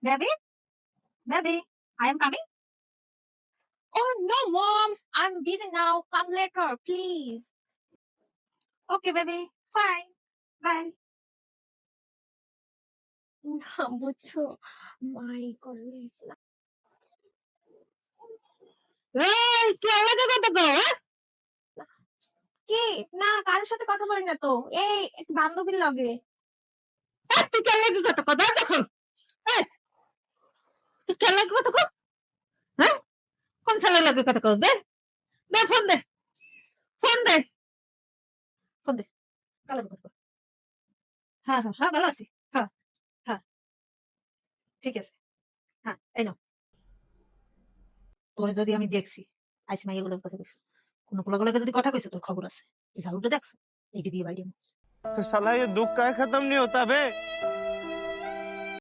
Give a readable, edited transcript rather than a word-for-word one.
Baby, baby, I am coming. Oh no, mom, I'm busy now. Come later, please. Okay, baby, fine. Bye. না বুঝছো মাই করলে এই কে লাগে কথা কও কি না কারোর সাথে কথা বলি না তো এই এক বান্ধবীর লগে তুই কে লাগে কথা কও দেখো তুই কে লাগে কথা কও হ্যাঁ কোন ছেলে লাগে কথা কও দে দে ফোন দে ফোন দে ফোন দে কালে কথা কও হ্যাঁ হ্যাঁ হ্যাঁ ভালো আছি হ্যাঁ হ্যাঁ ঠিক আছে হ্যাঁ এই নাও তোরে যদি আমি দেখছি আইসি মাইয়া গুলোর কথা কইছো কোন পোলাগুলোকে যদি কথা কইছো তোর খবর আছে এই ঝাড়ুটা দেখছো এইটা দিয়ে বাইরে तो साला ये दुख का खत्म नहीं होता बे।